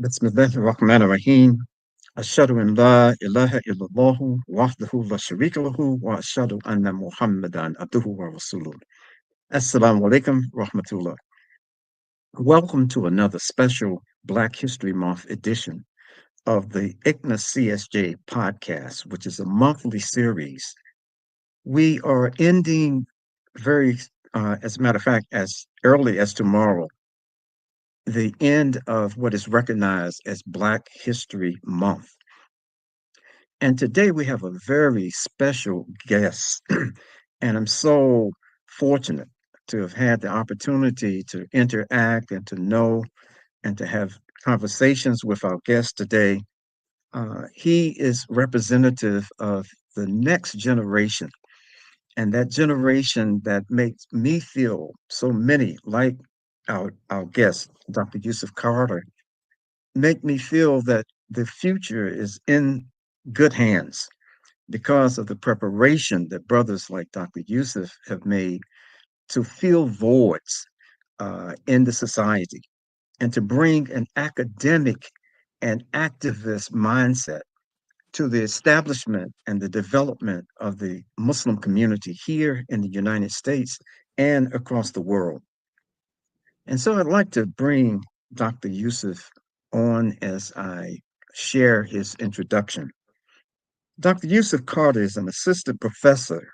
Bismillahir Rahmanir Rahim. Ashhadu an la ilaha illallah wahdahu la sharika lahu wa ashhadu anna Muhammadan abduhu wa rasuluh. Assalamu alaikum rahmatullah. Welcome to another special Black History Month edition of the ICNA CSJ podcast, which is a monthly series. We are ending very, as a matter of fact, as early as tomorrow, the end of what is recognized as Black History Month. And today we have a very special guest. And I'm so fortunate to have had the opportunity to interact and to know and to have conversations with our guest today. He is representative of the next generation, and that generation that makes me feel so many, like our guest, Dr. Yousef Carter, make me feel that the future is in good hands because of the preparation that brothers like Dr. Yousef have made to fill voids in the society and to bring an academic and activist mindset to the establishment and the development of the Muslim community here in the United States and across the world. And so I'd like to bring Dr. Yousef on as I share his introduction. Dr. Yousef Carter is an assistant professor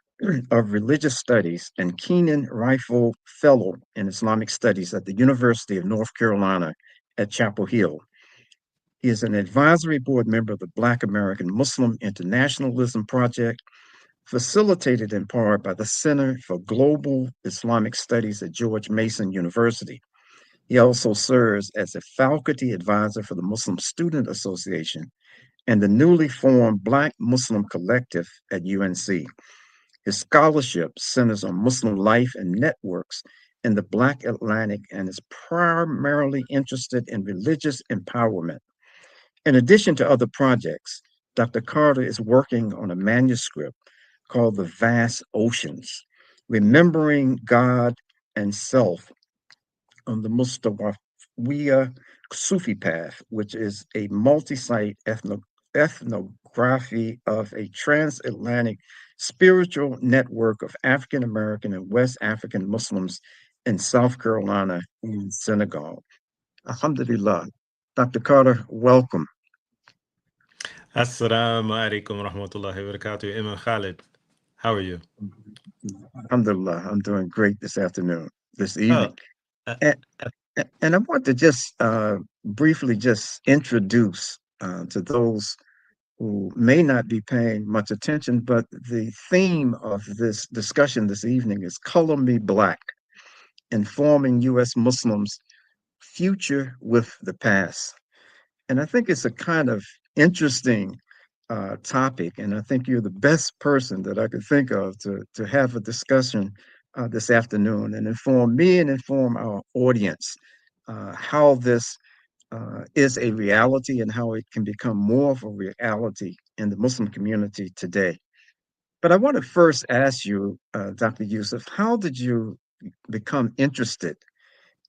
of religious studies and Keenan Rifle Fellow in Islamic Studies at the University of North Carolina at Chapel Hill. He is an advisory board member of the Black American Muslim Internationalism Project, facilitated in part by the Center for Global Islamic Studies at George Mason University. He also serves as a faculty advisor for the Muslim Student Association and the newly formed Black Muslim Collective at UNC. His scholarship centers on Muslim life and networks in the Black Atlantic and is primarily interested in religious empowerment. In addition to other projects, Dr. Carter is working on a manuscript called The Vast Oceans, Remembering God and Self on the Mustawawiya Sufi path, which is a multi-site ethnography of a transatlantic spiritual network of African American and West African Muslims in South Carolina and Senegal. Alhamdulillah. Dr. Carter, welcome. Assalamu alaikum wa rahmatullahi wa barakatuh. Imam Khalid, how are you? Alhamdulillah. I'm doing great this afternoon, this Oh, evening. uh, And, uh, and I want to just briefly just introduce to those who may not be paying much attention, but the theme of this discussion this evening is Color Me Black, Informing U.S. Muslims' Future with the Past. And I think it's a kind of interesting topic, and I think you're the best person that I could think of to have a discussion this afternoon and inform me and inform our audience how this is a reality and how it can become more of a reality in the Muslim community today. But I want to first ask you, Dr. Yousef, how did you become interested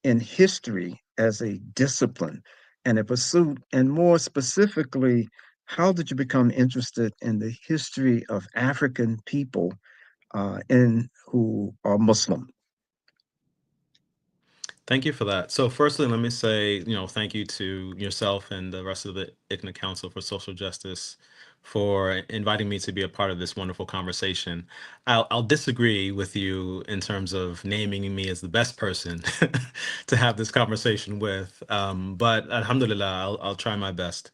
in history as a discipline and a pursuit? And more specifically, how did you become interested in the history of African people who are Muslim? Thank you for that. So, firstly, let me say, thank you to yourself and the rest of the ICNA Council for Social Justice for inviting me to be a part of this wonderful conversation. I'll disagree with you in terms of naming me as the best person to have this conversation with, but Alhamdulillah, I'll try my best.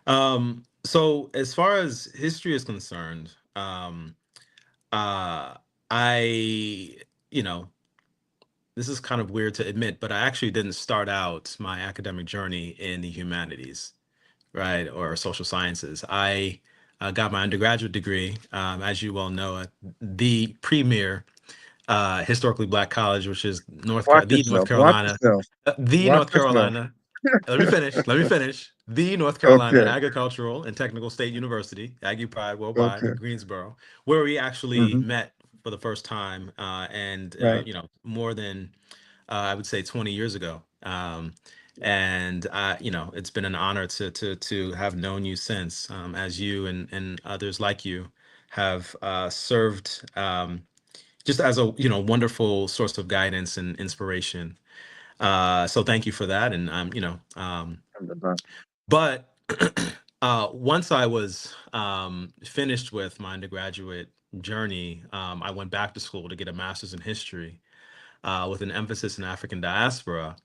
So, as far as history is concerned, uh, I, you know, this is kind of weird to admit, but I actually didn't start out my academic journey in the humanities, right, or social sciences. I got my undergraduate degree, as you well know, at the premier historically black college, which is Watch the North yourself. Watch Carolina, yourself. the Watch North yourself. Carolina. Let me finish. Let me finish. The North Carolina Okay. Agricultural and Technical State University, Aggie Pride Worldwide Okay. in Greensboro, where we actually Hmm. met for the first time, and Right. more than I would say 20 years ago. And it's been an honor to have known you since, as you and others like you have served, just as a wonderful source of guidance and inspiration. So thank you for that. And Alhamdulillah. but once I was finished with my undergraduate journey, I went back to school to get a master's in history, with an emphasis in African diaspora.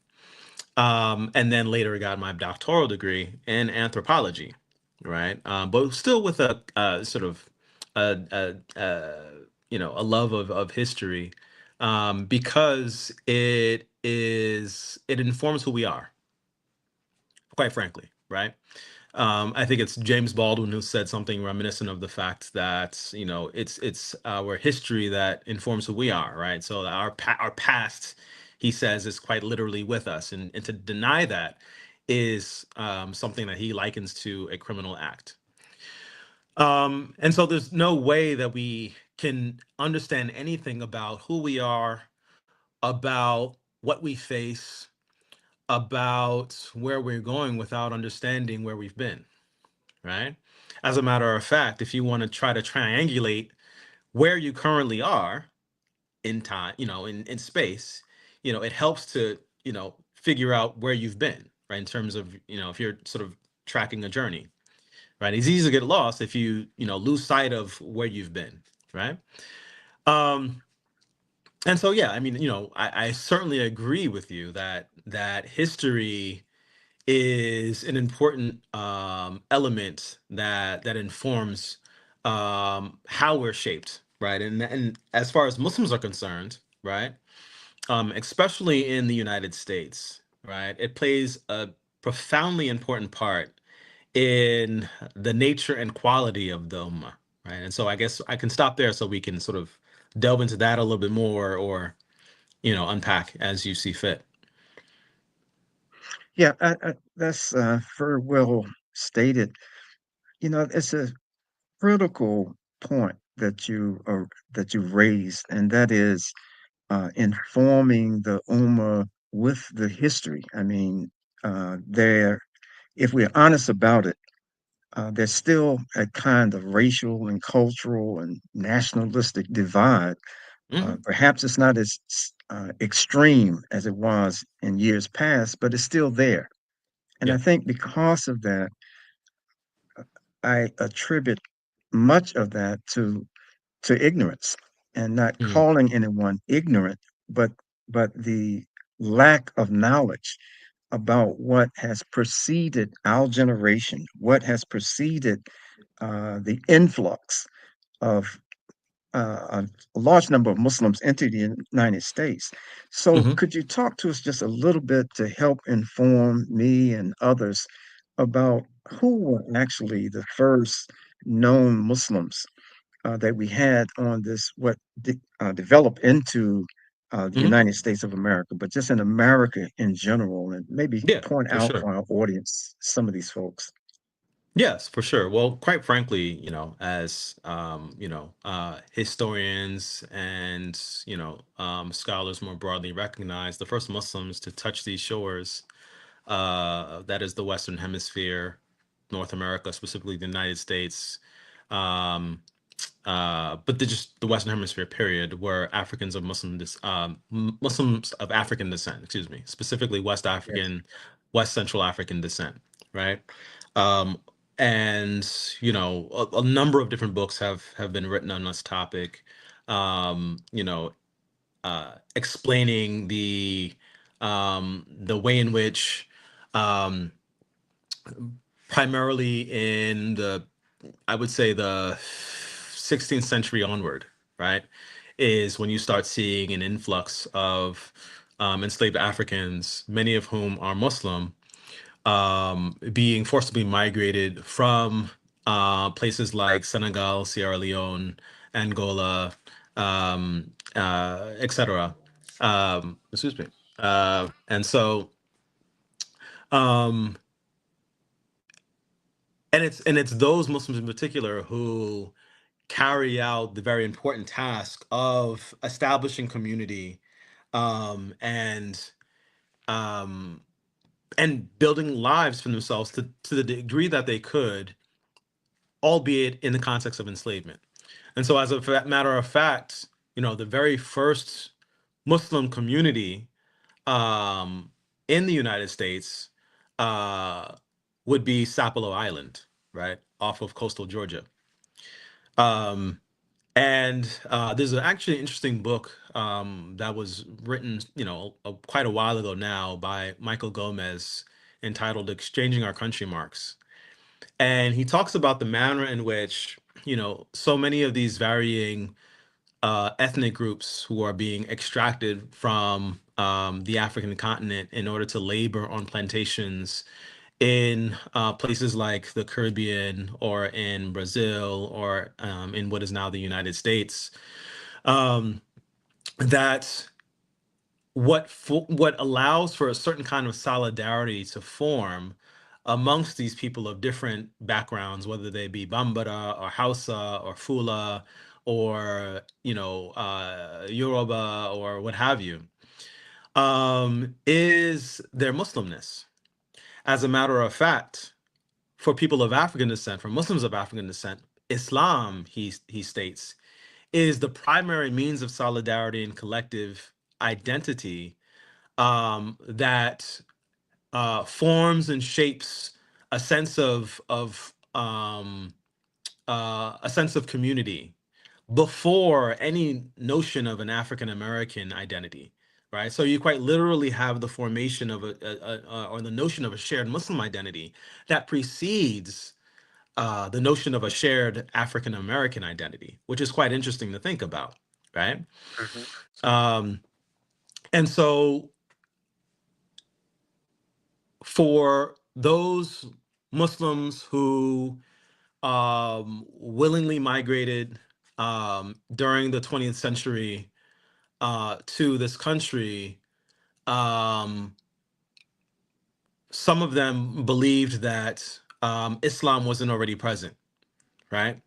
And then later I got my doctoral degree in anthropology, right? But still with a sort of a love of history, because it informs who we are, quite frankly, right? I think it's James Baldwin who said something reminiscent of the fact that it's our history that informs who we are, right? So our past, he says, is quite literally with us, and to deny that is something that he likens to a criminal act. And so there's no way that we can understand anything about who we are, about what we face, about where we're going without understanding where we've been, right? As a matter of fact, if you want to try to triangulate where you currently are in time, in space, it helps to, figure out where you've been, right? In terms of, if you're sort of tracking a journey, right? It's easy to get lost if you, lose sight of where you've been, right? Um, and so, yeah, I mean, I certainly agree with you that history is an important element that informs how we're shaped, right? And as far as Muslims are concerned, right, especially in the United States, right, it plays a profoundly important part in the nature and quality of the ummah, right? And so I guess I can stop there so we can sort of delve into that a little bit more, or unpack as you see fit. Yeah, that's very well stated. It's a critical point that you raised, and that is informing the Ummah with the history. I mean, there, if we're honest about it, there's still a kind of racial and cultural and nationalistic divide. Hmm. Perhaps it's not as extreme as it was in years past, but it's still there. And Yeah. I think because of that, I attribute much of that to ignorance, and not Hmm. calling anyone ignorant, but the lack of knowledge about what has preceded our generation, what has preceded the influx of a large number of Muslims into the United States. So, Hmm. could you talk to us just a little bit to help inform me and others about who were actually the first known Muslims that we had on this, what developed into the Hmm. United States of America, but just in America in general, and maybe Yeah, point for out sure. for our audience some of these folks. Yes, for sure. Well, quite frankly, as historians and scholars more broadly recognize, the first Muslims to touch these shores, that is the Western Hemisphere, North America, specifically the United States, um, but just the Western Hemisphere period, were Africans of Muslims of African descent, excuse me, specifically West Yes. African, West Central African descent, right? Um, and a number of different books have been written on this topic, um, you know, explaining the way in which, um, primarily in the, I would say, the 16th century onward, right, is when you start seeing an influx of enslaved Africans, many of whom are Muslim, being forcibly migrated from places like Senegal, Sierra Leone, Angola, etc. Excuse me. And so, um, and it's those Muslims in particular who carry out the very important task of establishing community, and um, and building lives for themselves to the degree that they could, albeit in the context of enslavement. And so, as a matter of fact, the very first Muslim community um, in the United States uh, would be Sapelo Island, right, off of coastal Georgia. Um, and there's actually an interesting book that was written, quite a while ago now by Michael Gomez, entitled "Exchanging Our Country Marks." And he talks about the manner in which, so many of these varying ethnic groups who are being extracted from the African continent in order to labor on plantations in places like the Caribbean or in Brazil or in what is now the United States, um, that what allows for a certain kind of solidarity to form amongst these people of different backgrounds, whether they be Bambara or Hausa or Fula or Yoruba or what have you, is their Muslimness. As a matter of fact, for people of African descent, for Muslims of African descent, Islam, he states, is the primary means of solidarity and collective identity that forms and shapes a sense of a sense of community before any notion of an African American identity, right? So you quite literally have the formation of or the notion of a shared Muslim identity that precedes the notion of a shared African American identity, which is quite interesting to think about, right? Mhm. Um, and so for those Muslims who willingly migrated during the 20th century to this country, um, some of them believed that Islam wasn't already present, right?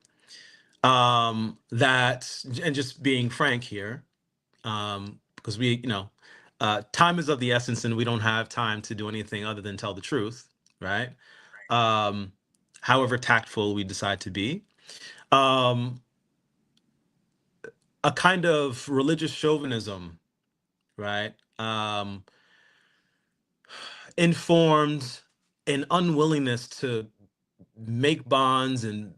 And just being frank here, because time is of the essence and we don't have time to do anything other than tell the truth, right? Um, However tactful we decide to be. Um, a kind of religious chauvinism, right? Informed an unwillingness to make bonds and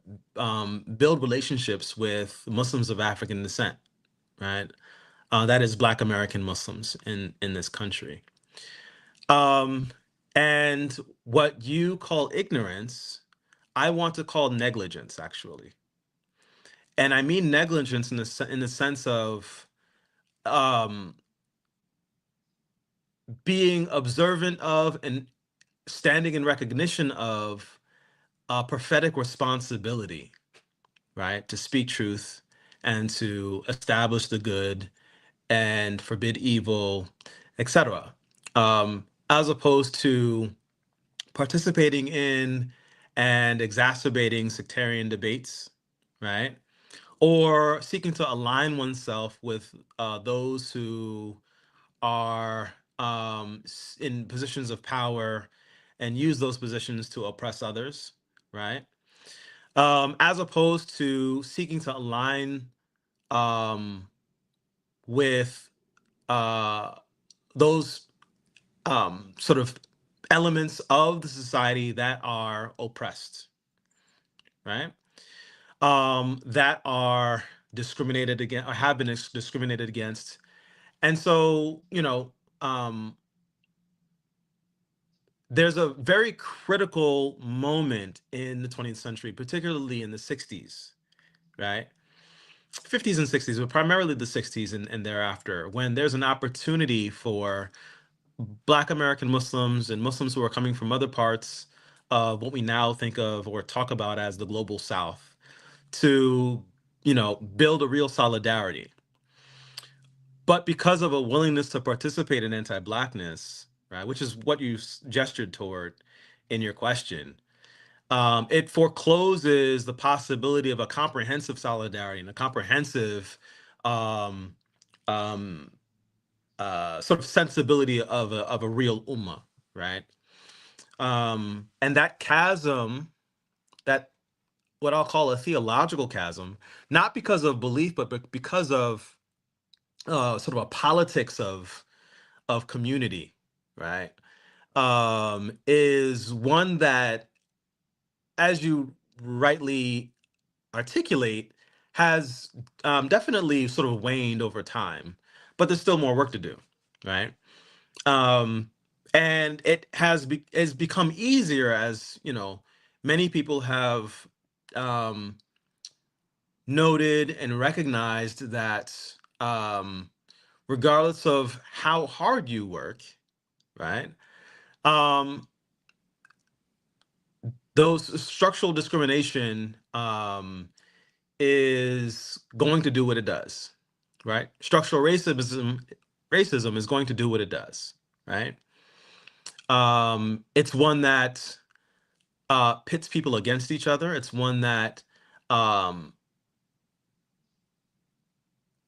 build relationships with Muslims of African descent, right? That is Black American Muslims in this country. Um, and what you call ignorance, I want to call negligence, actually. And I mean negligence in the sense of um, being observant of and standing in recognition of a prophetic responsibility, right? To speak truth and to establish the good and forbid evil, etc. As opposed to participating in and exacerbating sectarian debates, right? Or seeking to align oneself with those who are in positions of power and use those positions to oppress others, right? As opposed to seeking to align um, with uh, those sort of elements of the society that are oppressed, right? That are discriminated against or have been discriminated against. And so, um, there's a very critical moment in the 20th century, particularly in the 60s, right? 50s and 60s, but primarily the 60s and thereafter, when there's an opportunity for Black American Muslims and Muslims who are coming from other parts of what we now think of or talk about as the global South to, build a real solidarity. But because of a willingness to participate in anti-Blackness, right, which is what you gestured toward in your question, it forecloses the possibility of a comprehensive solidarity and a comprehensive um, um, sort of sensibility of a real ummah, right? And that chasm, that what I'll call a theological chasm, not because of belief, but because of sort of a politics of community, right? Is one that, as you rightly articulate, has definitely sort of waned over time, but there's still more work to do, right? Um, and it has become easier as many people have um, noted and recognized that regardless of how hard you work, right? Um, those structural discrimination is going to do what it does, right? Structural racism is going to do what it does, right? It's one that pits people against each other. It's one that um,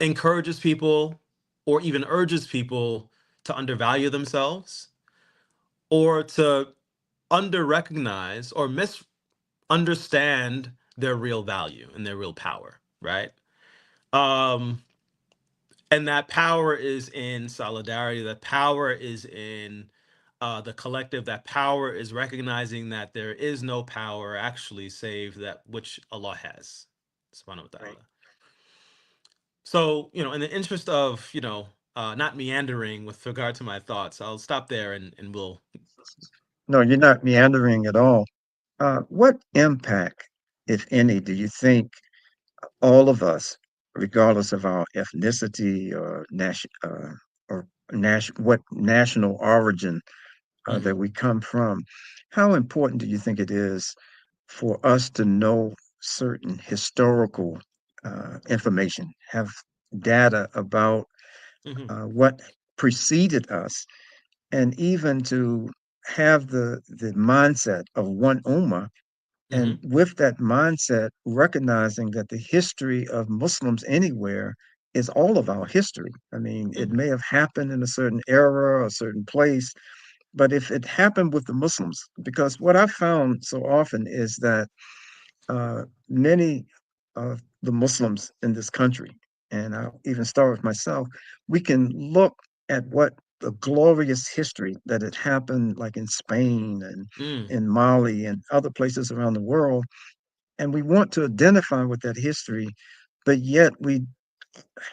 encourages people or even urges people to undervalue themselves or to under recognize or misunderstand their real value and their real power, right? Um, and that power is in solidarity. That power is in the collective. That power is recognizing that there is no power actually save that which Allah has, subhanahu wa Right. ta'ala. So, in the interest of, not meandering with regard to my thoughts, I'll stop there and we'll. No, you're not meandering at all. What impact, if any, do you think all of us, regardless of our ethnicity or what national origin that Mhm, we come from, how important do you think it is for us to know certain historical information, have data about mhm, what preceded us, and even to have the mindset of one ummah, and mhm, with that mindset, recognizing that the history of Muslims anywhere is all of our history. I mean, it mhm, may have happened in a certain era, a certain place, but if it happened with the Muslims, because what I've found so often is that many of the Muslims in this country, and I'll even start with myself, we can look at what the glorious history that had happened, like in Spain and mm, in Mali and other places around the world, and we want to identify with that history, but yet we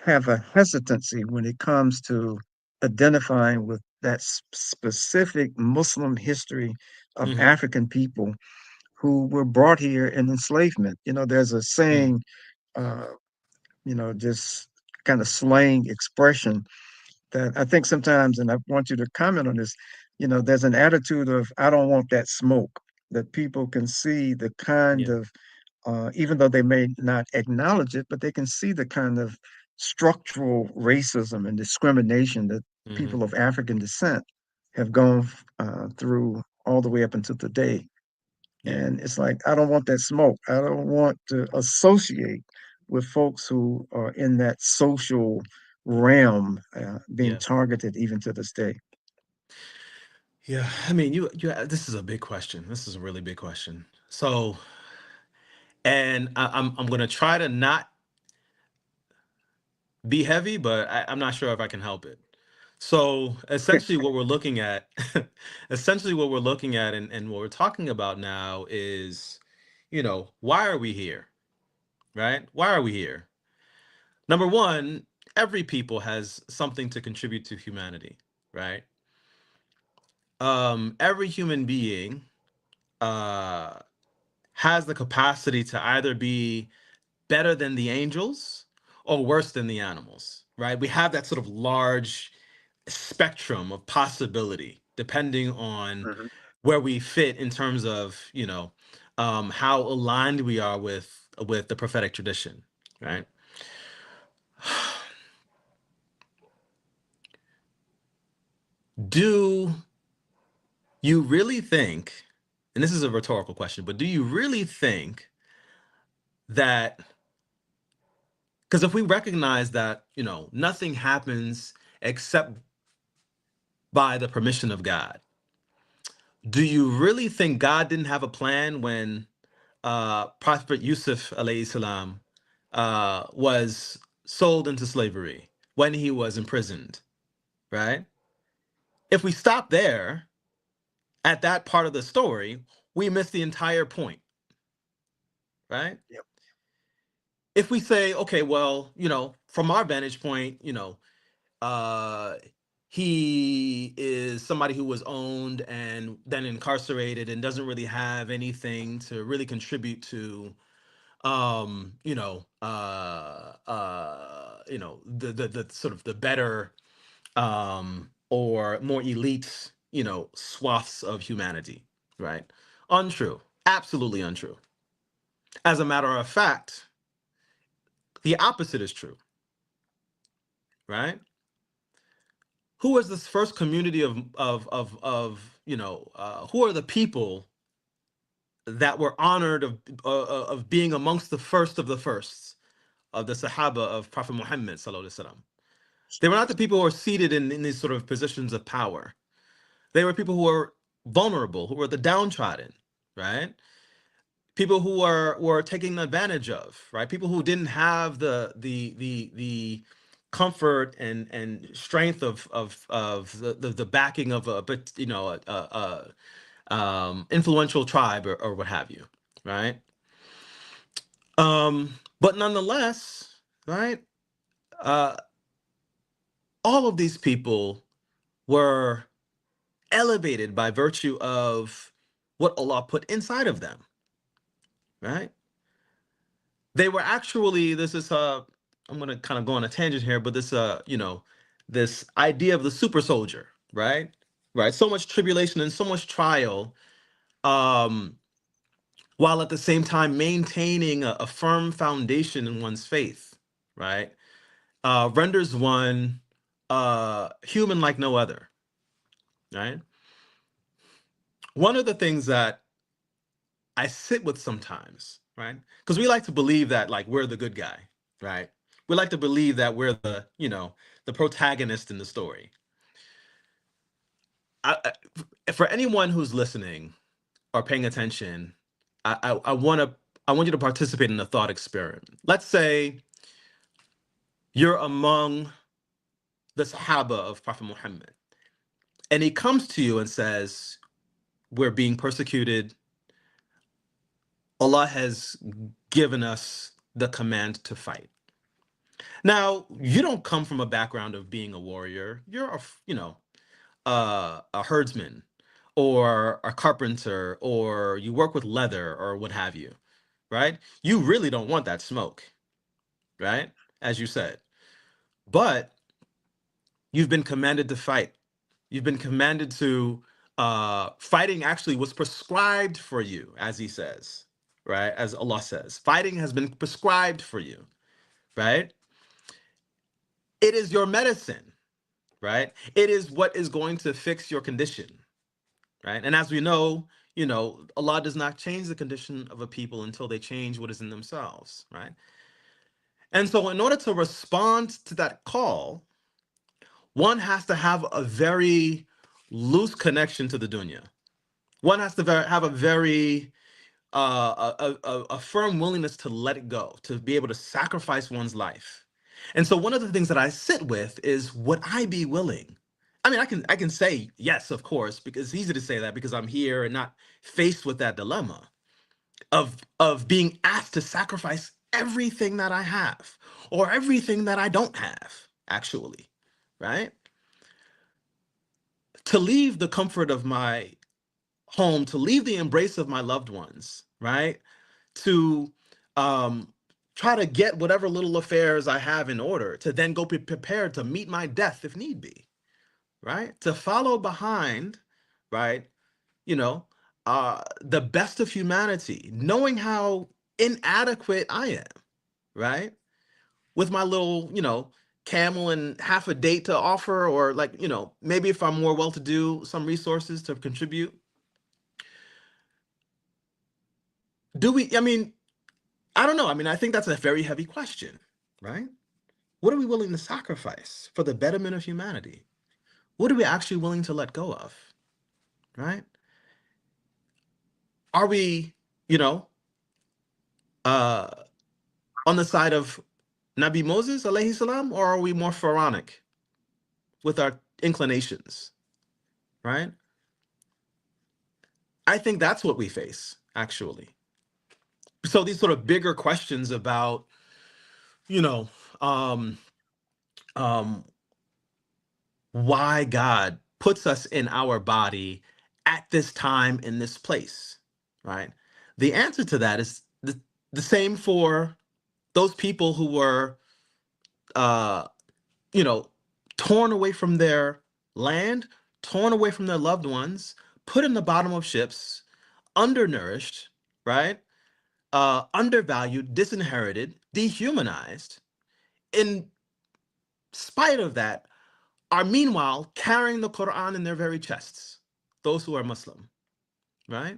have a hesitancy when it comes to identifying with that specific Muslim history of mhm, African people who were brought here in enslavement. There's a mm, saying, uh, just kind of slang expression that I think sometimes, and I want you to comment on this, there's an attitude of, I don't want that smoke, that people can see the kind yeah. of even though they may not acknowledge it, but they can see the kind of structural racism and discrimination that Mhm, people of African descent have gone through all the way up until today. yeah. And it's like, I don't want that smoke. I don't want to associate with folks who are in that social realm being Yeah. targeted even to this day. Yeah. I mean, this is a big question. This is a really big question. So, and I'm gonna try to not be heavy, but I'm not sure if I can help it. So essentially what we're looking at, essentially what we're looking at and what we're talking about now is, why are we here? Right? Why are we here? Number one, every people has something to contribute to humanity, right? Every human being uh has the capacity to either be better than the angels or worse than the animals, right? We have that sort of large spectrum of possibility depending on Mhm. where we fit in terms of how aligned we are with the prophetic tradition, right? Do you really think, and this is a rhetorical question, but do you really think that, because if we recognize that nothing happens except by the permission of God, Do you really think God didn't have a plan when Prophet Yusuf alayhi salam was sold into slavery, when he was imprisoned, right? If we stop there at that part of the story, we miss the entire point, right? Yep. If we say, okay, well, from our vantage point, uh, he is somebody who was owned and then incarcerated and doesn't really have anything to really contribute to the sort of the better or more elite swaths of humanity, right? Untrue. Absolutely untrue. As a matter of fact, the opposite is true, right? Who was this first community who are the people that were honored of being amongst the first of the firsts of the Sahaba of Prophet Muhammad sallallahu alaihi wasallam? They were not the people who were seated in these sort of positions of power. They were people who were vulnerable, who were the downtrodden, right? People who were taken advantage of, right? People who didn't have the comfort and strength of the backing of influential tribe or what have you, right? But nonetheless, right? Uh, all of these people were elevated by virtue of what Allah put inside of them, right? They were actually, this is I'm going to kind of go on a tangent here, but this idea of the super soldier, right? Right, so much tribulation and so much trial, um while at the same time maintaining a firm foundation in one's faith, right? Renders one human like no other, right? One of the things that I sit with sometimes, right? Because we like to believe that like we're the good guy, right? We like to believe that we're the protagonist in the story. For anyone who's listening or paying attention, I want you to participate in a thought experiment. Let's say you're among the Sahaba of Prophet Muhammad, and he comes to you and says, "We're being persecuted. Allah has given us the command to fight." Now, you don't come from a background of being a warrior. You're a herdsman or a carpenter, or you work with leather or what have you, right? You really don't want that smoke, right? As you said. But you've been commanded to fight. You've been commanded to fighting actually was prescribed for you, as he says, right? As Allah says, fighting has been prescribed for you, right? It is your medicine, right? It is what is going to fix your condition, right? And as we know, Allah does not change the condition of a people until they change what is in themselves, right? And so, in order to respond to that call, one has to have a very loose connection to the dunya. One has to have a very a firm willingness to let it go, to be able to sacrifice one's life. And so one of the things that I sit with is, would I be willing? I mean, I can say yes, of course, because it's easy to say that because I'm here and not faced with that dilemma of being asked to sacrifice everything that I have or everything that I don't have, actually, right? To leave the comfort of my home, to leave the embrace of my loved ones, right? To um, try to get whatever little affairs I have in order, to then go be prepared to meet my death if need be, right? To follow behind, right? You know, the best of humanity, knowing how inadequate I am, right? With my little, camel and half a date to offer, or like, maybe if I'm more well-to-do, some resources to contribute. Do we, I mean, I don't know. I mean, I think that's a very heavy question, right? What are we willing to sacrifice for the betterment of humanity? What are we actually willing to let go of, right? Are we, you know, uh, on the side of Nabi Moses, alayhi salam, or are we more pharaonic with our inclinations, right? I think that's what we face, actually. So these sort of bigger questions about, you know, um, um, why God puts us in our body at this time in this place, right? The answer to that is the same for those people who were, uh, you know, torn away from their land, torn away from their loved ones, put in the bottom of ships, undernourished, right? Undervalued, disinherited, dehumanized. In spite of that, are meanwhile carrying the Quran in their very chests, those who are Muslim, right?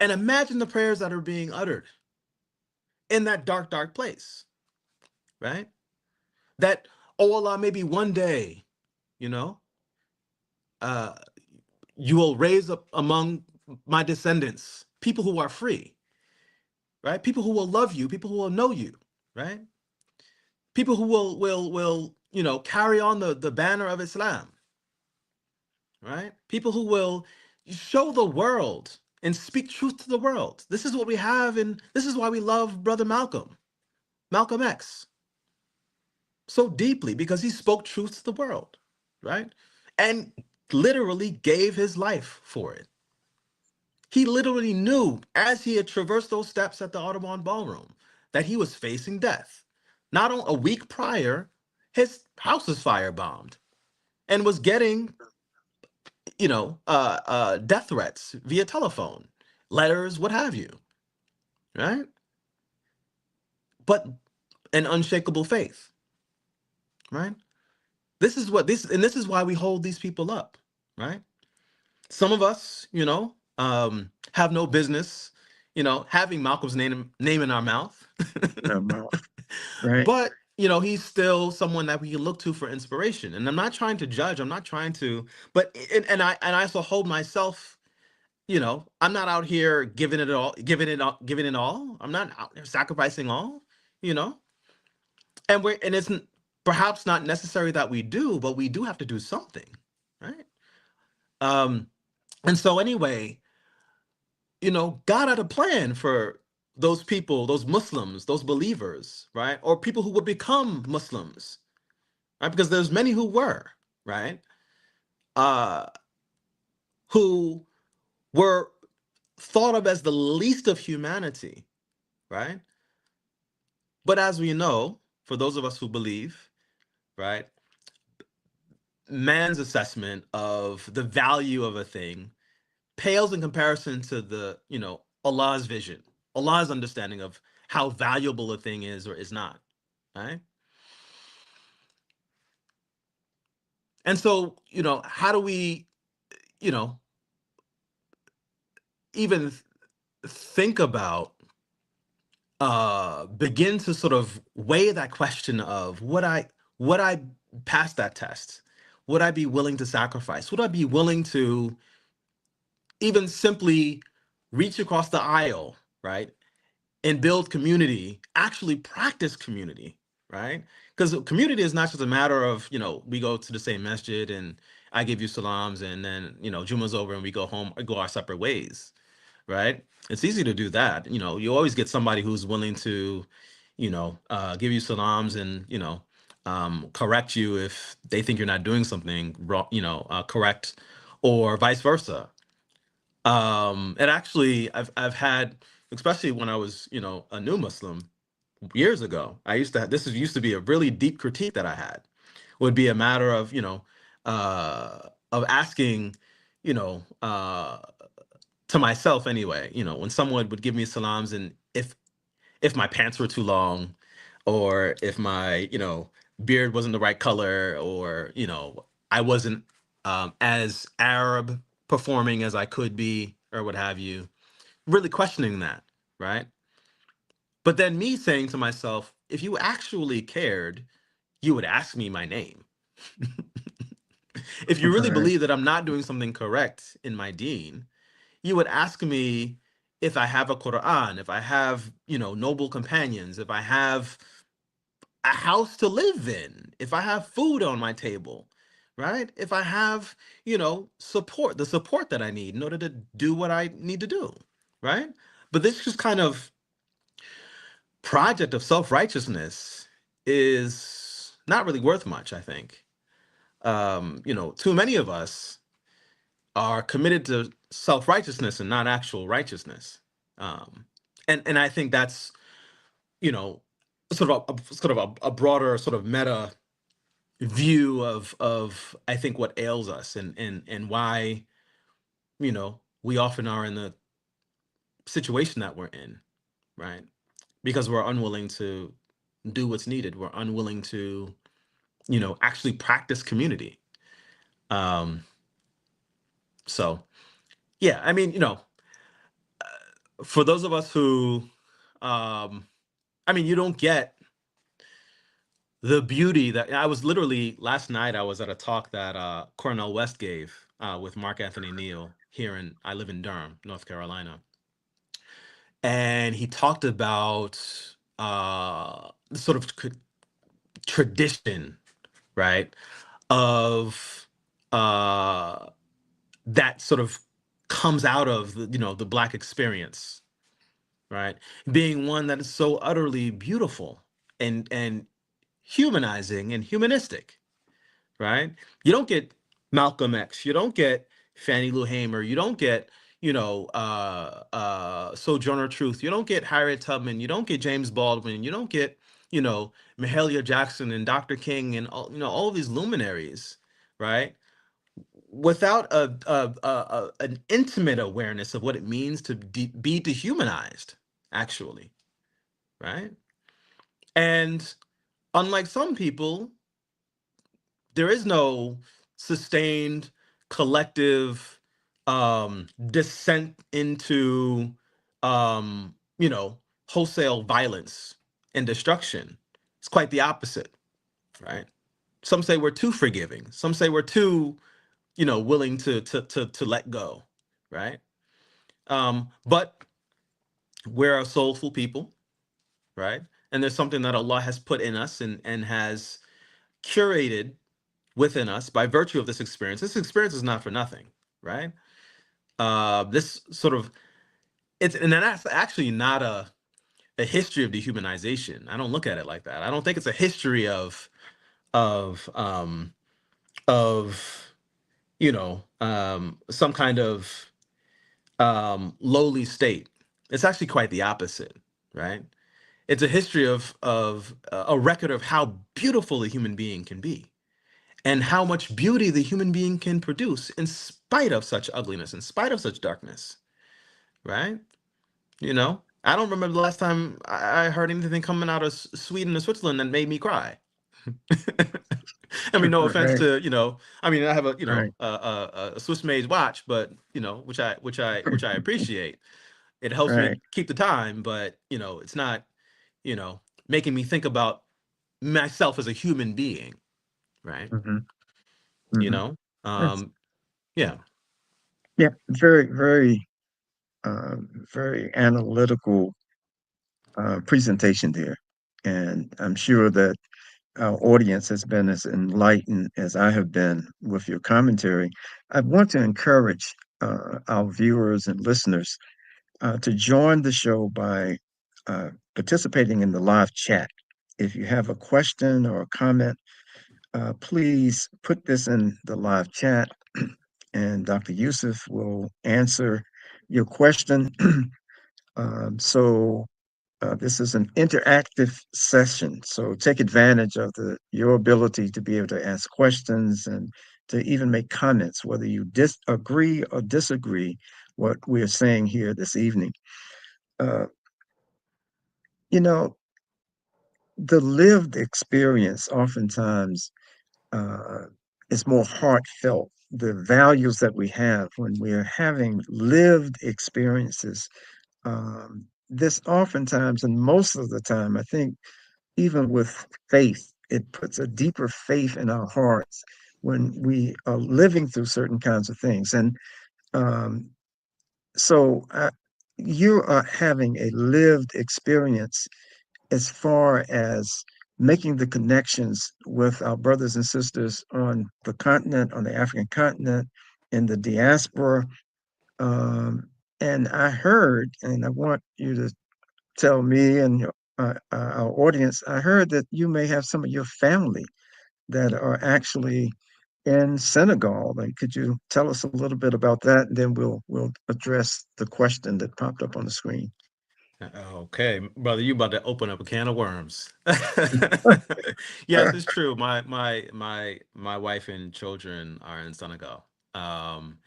And imagine the prayers that are being uttered in that dark, dark place, right? That, oh Allah, maybe one day, you know, uh, you will raise up among my descendants people who are free, right? People who will love you, people who will know you, right? People who will you know, carry on the banner of Islam, right? People who will show the world and speak truth to the world. This is what we have, and this is why we love Brother Malcolm, Malcolm X, so deeply, because he spoke truth to the world, right? And literally gave his life for it. He literally knew as he had traversed those steps at the Audubon Ballroom that he was facing death. Not a week prior, his house was firebombed and was getting, you know, death threats via telephone, letters, what have you, right? But an unshakable faith, right? This is why we hold these people up, right? Some of us, you know, have no business, you know, having Malcolm's name in our mouth. Mouth, right? But, you know, he's still someone that we can look to for inspiration. And I'm not trying to judge. I'm not trying to, but and I also hold myself, you know, I'm not out here giving it all. I'm not out there sacrificing all, you know. And it's perhaps not necessary that we do, but we do have to do something, right? Um, and so anyway, you know, God had a plan for those people, those Muslims, those believers, right? Or people who would become Muslims, right? Because there's many who were, right? Uh, who were thought of as the least of humanity, right? But as we know, for those of us who believe, right, man's assessment of the value of a thing pales in comparison to the, you know, Allah's vision, Allah's understanding of how valuable a thing is or is not, right? And so, you know, how do we, you know, even think about begin to sort of weigh that question of would I pass that test? Would I be willing to sacrifice? Would I be willing to even simply reach across the aisle, right? And build community, actually practice community, right? Because community is not just a matter of, you know, we go to the same masjid and I give you salams and then, you know, Juma's over and we go home or go our separate ways, right? It's easy to do that. You know, you always get somebody who's willing to, you know, give you salams and, you know, correct you if they think you're not doing something wrong, you know, correct, or vice versa. And actually, I've had, especially when I was, you know, a new Muslim years ago, I used to have, used to be a really deep critique that I had. Would be a matter of, you know, of asking, you know, to myself anyway, you know, when someone would give me salams, and if my pants were too long, or if my, you know, beard wasn't the right color, or, you know, I wasn't as Arab performing as I could be, or what have you, really questioning that, right? But then me saying to myself, if you actually cared, you would ask me my name. If you really Right. believe that I'm not doing something correct in my deen, you would ask me if I have a Quran, if I have, noble companions, if I have a house to live in, if I have food on my table, right? If I have, support, the support that I need in order to do what I need to do, right? But this just kind of project of self-righteousness is not really worth much, I think. Too many of us are committed to self-righteousness and not actual righteousness. Um, and I think that's, you know, sort of a broader sort of meta view of I think what ails us and why, we often are in the situation that we're in, right? Because we're unwilling to do what's needed. We're unwilling to, actually practice community. Um, so yeah, I mean, for those of us who, um, I mean, you don't get the beauty that I was literally last night. I was at a talk that Cornell West gave with Mark Anthony Neal here I live in Durham, North Carolina, and he talked about the sort of tradition, right, of uh, that sort of comes out of the Black experience, right, being one that is so utterly beautiful and humanizing and humanistic, right? You don't get Malcolm X, you don't get Fannie Lou Hamer, you don't get, Sojourner Truth, you don't get Harriet Tubman, you don't get James Baldwin, you don't get, Mahalia Jackson and Dr. King and all of these luminaries, right? Without an intimate awareness of what it means to be dehumanized, actually, right? And unlike some people, there is no sustained collective descent into um, you know wholesale violence and destruction. It's quite the opposite, right? Some say we're too forgiving. Some say we're too willing to let go, right? But we're a soulful people, right? And there's something that Allah has put in us and has curated within us by virtue of this experience. This experience is not for nothing, right? This sort of and that's actually not a history of dehumanization. I don't look at it like that. I don't think it's a history of um of some kind of lowly state. It's actually quite the opposite, right? It's a history of a record of how beautiful a human being can be and how much beauty the human being can produce in spite of such ugliness, in spite of such darkness, right? I don't remember the last time I heard anything coming out of Sweden or Switzerland that made me cry. I mean, no offense Right, to, I mean, I have a, right. a Swiss made watch, but, which I appreciate. It helps me Right. keep the time, but, it's not, you know, making me think about myself as a human being, right? Hmm. You Hmm. know? That's, Um, yeah. yeah, very, very, very analytical presentation there. And I'm sure that our audience has been as enlightened as I have been with your commentary. I want to encourage our viewers and listeners to join the show by participating in the live chat. If you have a question or a comment, please put this in the live chat, and Dr. Yousef will answer your question. This is an interactive session, so take advantage of your ability to be able to ask questions and to even make comments, whether you disagree or disagree what we are saying here this evening. Uh, you know, the lived experience oftentimes uh, is more heartfelt. The values that we have when we're having lived experiences, this oftentimes, and most of the time, I think, even with faith, it puts a deeper faith in our hearts when we are living through certain kinds of things. And um, So you are having a lived experience as far as making the connections with our brothers and sisters on the continent, on the African continent, in the diaspora. Um, and I heard, and I want you to tell me and our audience, I heard that you may have some of your family that are actually in Senegal. And could you tell us a little bit about that? And then we'll address the question that popped up on the screen. Okay, brother, you about to open up a can of worms. Yes, it's true. My wife and children are in Senegal. Um,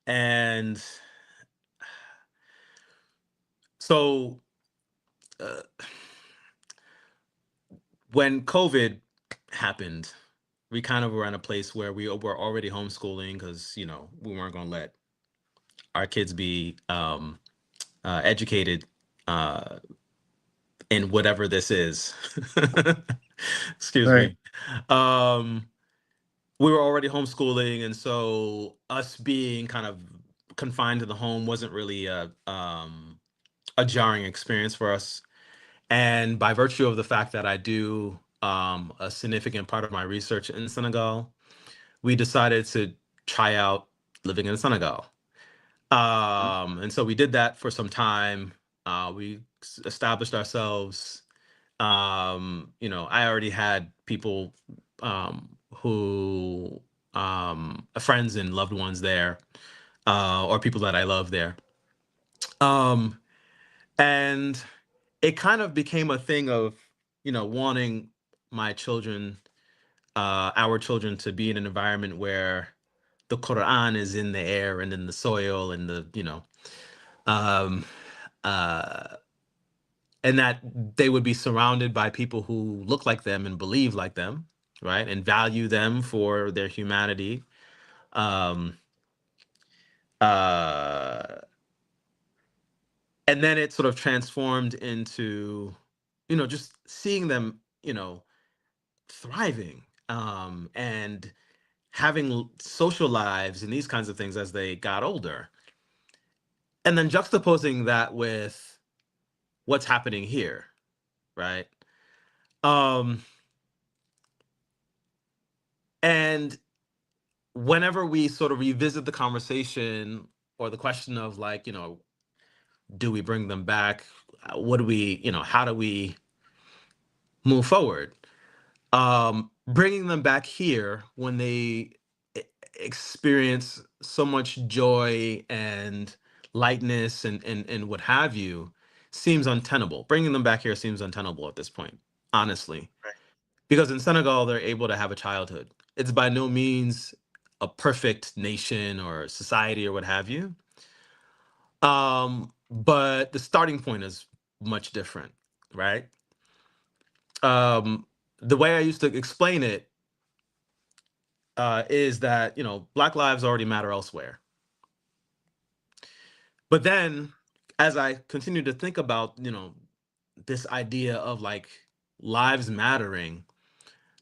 and so uh, when COVID happened, we kind of were in a place where we were already homeschooling because, we weren't going to let our kids be educated uh, in whatever this is. Excuse Right, me. Um, we were already homeschooling, and so us being kind of confined to the home wasn't really a jarring experience for us. And by virtue of the fact that I do a significant part of my research in Senegal, we decided to try out living in Senegal. And so we did that for some time. We established ourselves. I already had people who friends and loved ones there, or people that I love there. Um, and it kind of became a thing of, wanting my children, our children, to be in an environment where the Quran is in the air and in the soil and um, uh, and that they would be surrounded by people who look like them and believe like them, right, and value them for their humanity. Um, uh, and then it sort of transformed into, just seeing them, thriving, and having social lives and these kinds of things as they got older. And then juxtaposing that with what's happening here, right? Um, and whenever we sort of revisit the conversation or the question of, like, do we bring them back? What do we, how do we move forward? Bringing them back here when they e- experience so much joy and lightness and what have you seems untenable. Bringing them back here seems untenable at this point, honestly, because in Senegal they're able to have a childhood. It's by no means a perfect nation or society or what have you. But the starting point is much different, right? Um, the way I used to explain it is that, Black lives already matter elsewhere. But then, as I continue to think about, this idea of, like, lives mattering,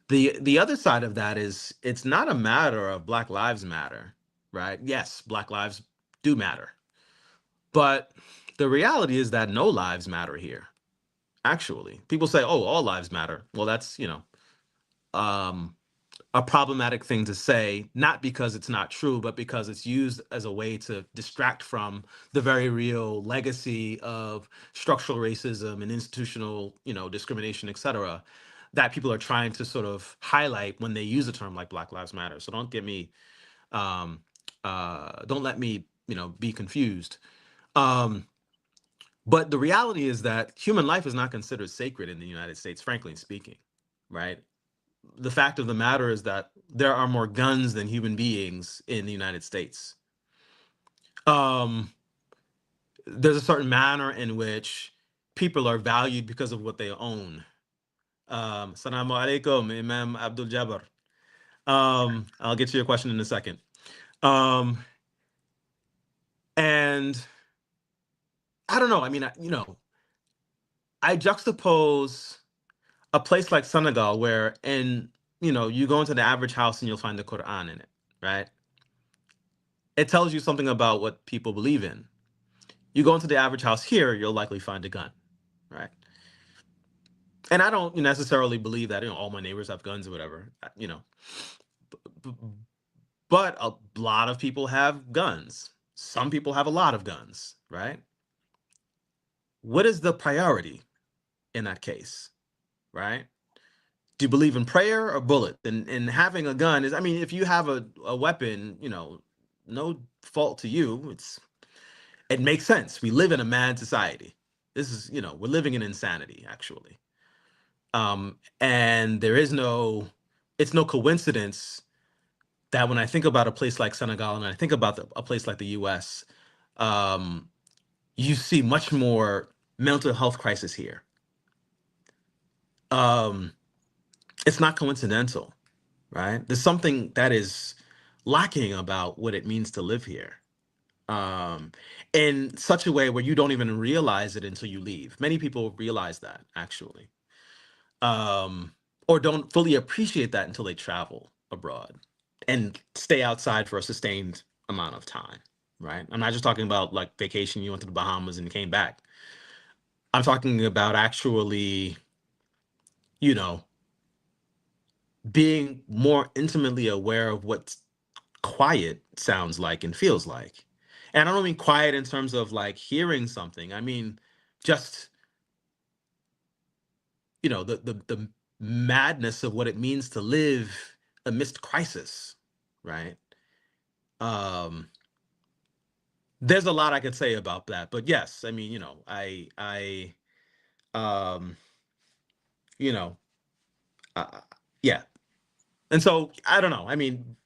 the other side of that is it's not a matter of Black lives matter, right? Yes, Black lives do matter, but the reality is that no lives matter here. Actually, people say, "Oh, all lives matter." Well, that's, um, a problematic thing to say, not because it's not true, but because it's used as a way to distract from the very real legacy of structural racism and institutional, discrimination, etc., that people are trying to sort of highlight when they use a term like Black Lives Matter. So um, don't let me, be confused. Um, but the reality is that human life is not considered sacred in the United States, frankly speaking, right? The fact of the matter is that there are more guns than human beings in the United States. Um, there's a certain manner in which people are valued because of what they own. Assalamu alaikum, Imam Abdul Jabbar. I'll get to your question in a second. Um, and I don't know. I mean, I juxtapose a place like Senegal, where, you go into the average house and you'll find the Quran in it, right? It tells you something about what people believe in. You go into the average house here, you'll likely find a gun, right? And I don't necessarily believe that all my neighbors have guns or whatever, b- but a lot of people have guns. Some people have a lot of guns, right? What is the priority in that case, right? Do you believe in prayer or bullets? And having a gun is, I mean, if you have a weapon, no fault to you. It makes sense. We live in a mad society. This is, we're living in insanity, actually. And it's no coincidence that when I think about a place like Senegal and I think about a place like the US, um, you see much more mental health crisis here. Um, it's not coincidental, right? There's something that is lacking about what it means to live here, in such a way where you don't even realize it until you leave. Many people realize that, actually, um, or don't fully appreciate that until they travel abroad and stay outside for a sustained amount of time, right? I'm not just talking about like vacation, you went to the Bahamas and you came back. I'm talking about actually, you know, being more intimately aware of what quiet sounds like and feels like. And I don't mean quiet in terms of like hearing something. I mean just, the madness of what it means to live amidst crisis, right? Um there's a lot I could say about that, but yes, I mean, um you know, uh, yeah. And so I don't know. I mean,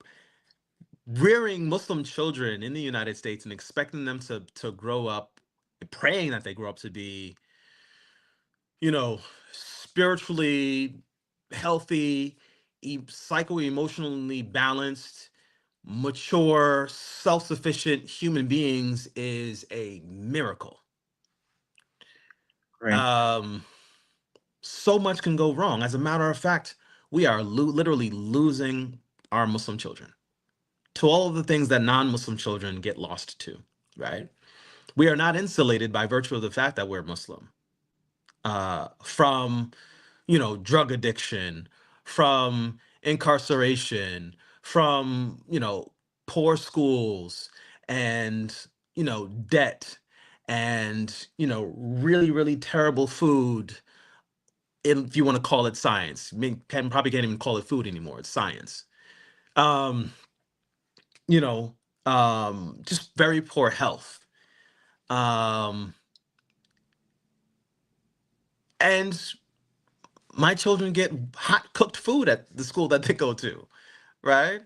rearing Muslim children in the United States and expecting them to grow up, praying that they grow up to be, spiritually healthy, psycho-emotionally balanced, mature, self-sufficient human beings is a miracle. Right. Um, so much can go wrong. As a matter of fact, we are literally losing our Muslim children to all of the things that non-Muslim children get lost to, right? We are not insulated by virtue of the fact that we're Muslim, from drug addiction, from incarceration, from poor schools, and debt, and really really terrible food, if you want to call it science. I mean, probably can't even call it food anymore. It's science. Um, you know, just very poor health. Um, and my children get hot cooked food at the school that they go to, right?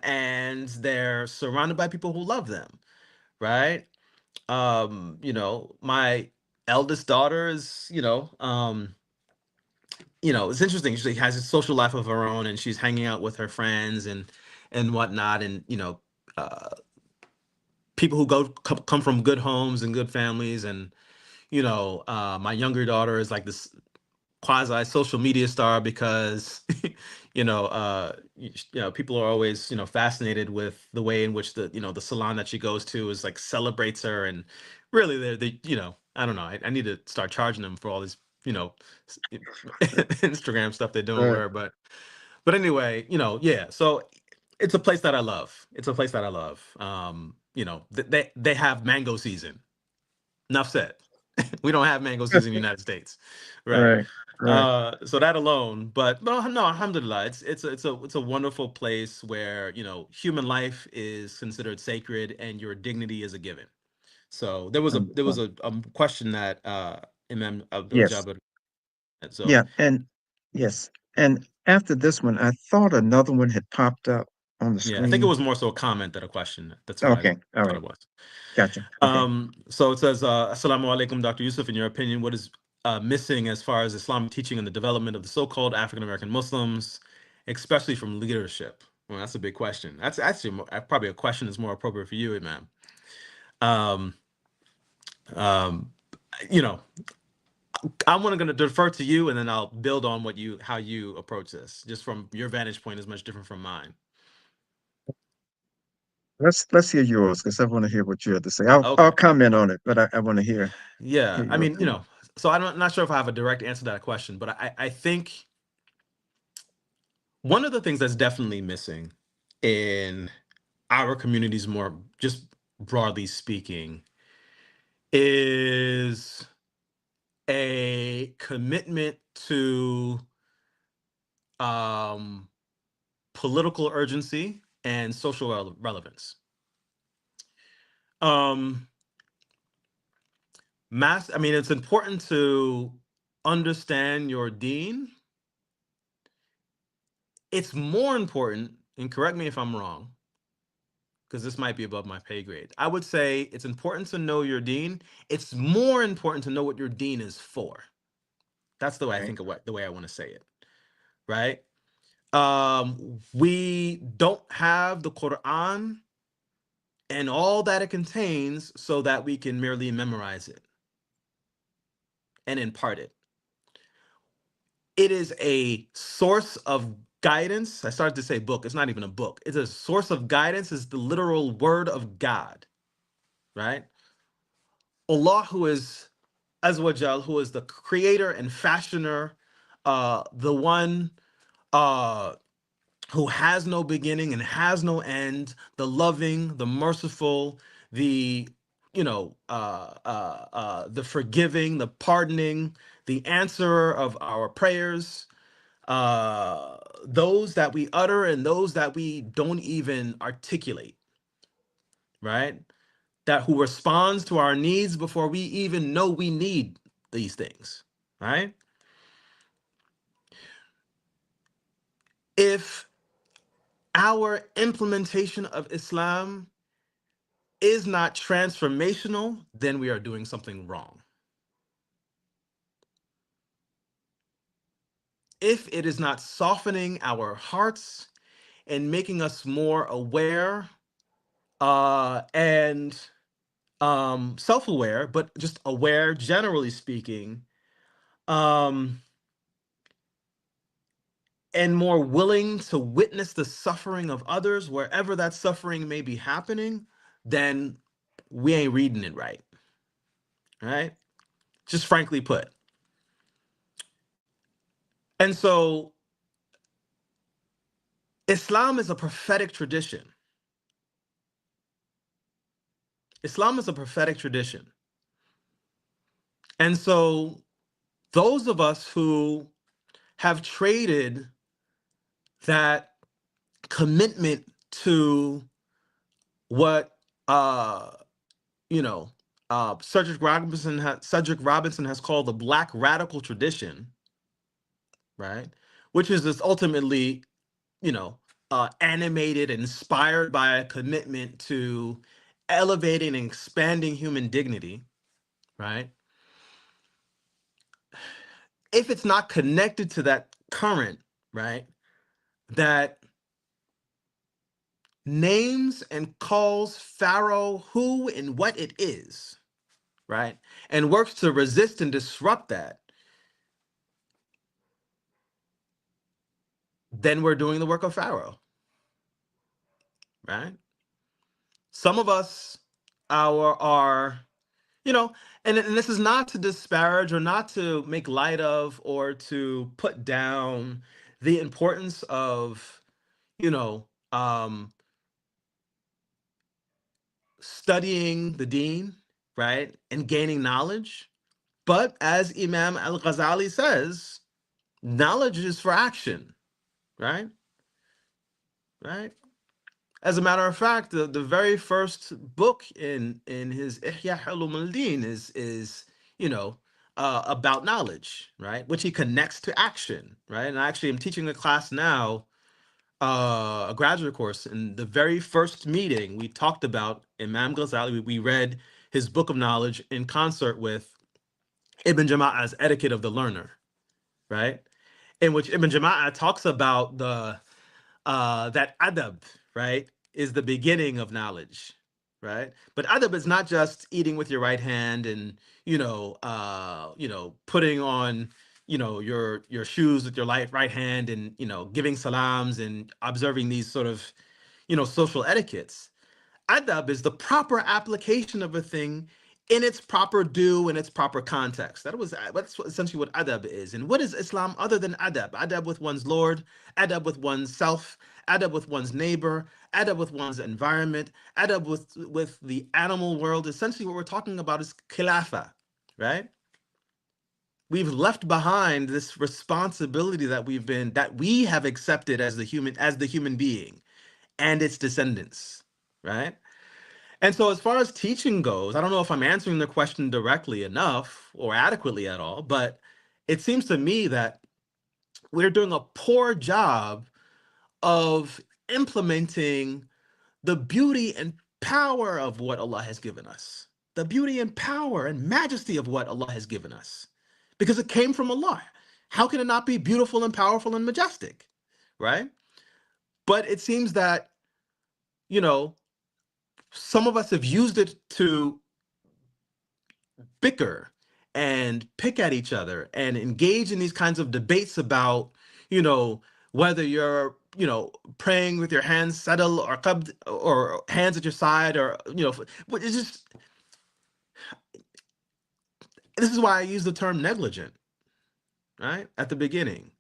And they're surrounded by people who love them, right? My eldest daughter is, it's interesting. She has a social life of her own, and she's hanging out with her friends and whatnot, and uh, people who come from good homes and good families, and my younger daughter is like this quasi social media star because people are always fascinated with the way in which the salon that she goes to is like celebrates her, and really they I don't know, I need to start charging them for all this s- Instagram stuff they're doing with Right. her, but anyway, yeah, so it's a place that I love. It's a place that I love. They have mango season. Enough said. We don't have mango season in the United States, right? Right. Right. So that alone, but no, no, alhamdulillah, it's a wonderful place where human life is considered sacred and your dignity is a given. So there was Understand. a question that Imam Abdul Yes. Jabbar had. So Yeah. And yes. And after this one, I thought another one had popped up on the yeah, I think it screen. was more so a comment than a question. That's what I Okay. All thought right. it was. Gotcha. Okay. So it says, Assalamu alaikum, Dr. Yusuf. In your opinion, what is missing as far as Islamic teaching and the development of the so-called African American Muslims, especially from leadership? Well, that's a big question. That's actually probably a question that's more appropriate for you, Imam. Um, um, you know, I'm going to defer to you, and then I'll build on how you approach this, just from your vantage point is much different from mine. Let's hear yours because I want to hear what you have to say. I'll Okay. comment on it, but I want to Yeah. hear I your mean, opinion. so I'm not sure if I have a direct answer to that question, but I think one of the things that's definitely missing in our communities, more just broadly speaking, is a commitment to um, political urgency and social relevance. Um, I mean, it's important to understand your dean. It's more important, and correct me if I'm wrong, because this might be above my pay grade. I would say it's important to know your dean. It's more important to know what your dean is for. That's the way I Okay. think of the way I want to say it, right? We don't have the Quran and all that it contains so that we can merely memorize it and impart it. It is a source of guidance. I started to say book. It's not even a book. It's a source of guidance. It's the literal word of God, right? Allah, who is Azawajal, who is the creator and fashioner, the one uh, who has no beginning and has no end, the loving, the merciful, the the forgiving, the pardoning, the answerer of our prayers, those that we utter and those that we don't even articulate, right? That who responds to our needs before we even know we need these things, right? If our implementation of Islam is not transformational, then we are doing something wrong. If it is not softening our hearts and making us more aware and self-aware, but just aware, generally speaking, um, and more willing to witness the suffering of others wherever that suffering may be happening, then we ain't reading it right? Just frankly put. And so Islam is a prophetic tradition. Islam is a prophetic tradition. And so those of us who have traded that commitment to what you know Cedric Robinson has called the Black radical tradition, right? Which is this ultimately, you know, animated and inspired by a commitment to elevating and expanding human dignity, right? If it's not connected to that current, right, that names and calls Pharaoh who and what it is, right, and works to resist and disrupt that, then we're doing the work of Pharaoh, right? Some of us are you know, and this is not to disparage or not to make light of or to put down the importance of, you know, um, studying the deen, right, and gaining knowledge. But as Imam Al Ghazali says, knowledge is for action, right? Right. As a matter of fact, the very first book in his Ihya Hulum al-Din is you know about knowledge, right? Which he connects to action, right? And I actually am teaching a class now, a graduate course. In the very first meeting, we talked about Imam Ghazali. We read his book of knowledge in concert with Ibn Jama'ah's Etiquette of the Learner, right? In which Ibn Jama'ah talks about the that adab, right, is the beginning of knowledge, right? But adab is not just eating with your right hand and putting on your shoes with your right hand and giving salams and observing these sort of social etiquettes. adab is the proper application of a thing in its proper due and its proper context. That's essentially what adab is. And what is Islam other than adab? Adab with one's Lord, adab with one's self, adab with one's neighbor, adab with one's environment, adab with the animal world. Essentially, what we're talking about is khilafa, right? We've left behind this responsibility that we have accepted as the human being and its descendants, right? And so, as far as teaching goes, I don't know if I'm answering the question directly enough or adequately at all, but it seems to me that we're doing a poor job of implementing the beauty and power of what Allah has given us, the beauty and power and majesty of what Allah has given us, because it came from Allah. How can it not be beautiful and powerful and majestic, right? But it seems that, you know, some of us have used it to bicker and pick at each other and engage in these kinds of debates about, you know, whether you're, praying with your hands settle or qabd or hands at your side or, but it's just, this is why I use the term negligent, right? At the beginning.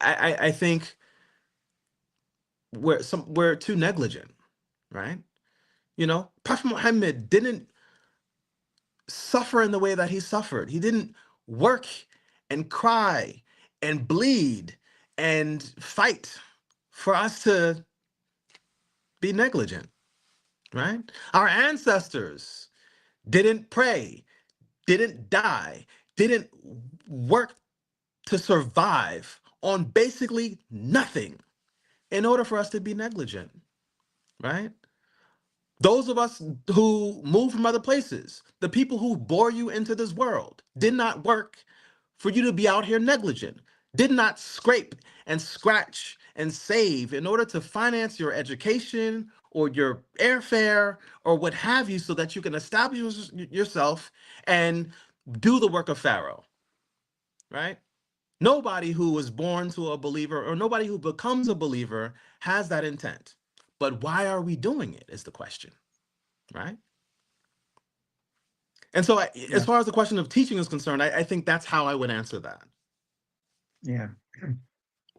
I think we're too negligent, right? Prophet Muhammad didn't suffer in the way that he suffered. He didn't work and cry and bleed and fight for us to be negligent, right? Our ancestors didn't pray, didn't die, didn't work to survive on basically nothing in order for us to be negligent, right? Those of us who move from other places, the people who bore you into this world, did not work for you to be out here negligent, did not scrape and scratch and save in order to finance your education or your airfare or what have you so that you can establish yourself and do the work of Pharaoh, right? Nobody who was born to a believer or nobody who becomes a believer has that intent. But why are we doing it is the question, right? And so, as Yeah, far as the question of teaching is concerned, I think that's how I would answer that. yeah,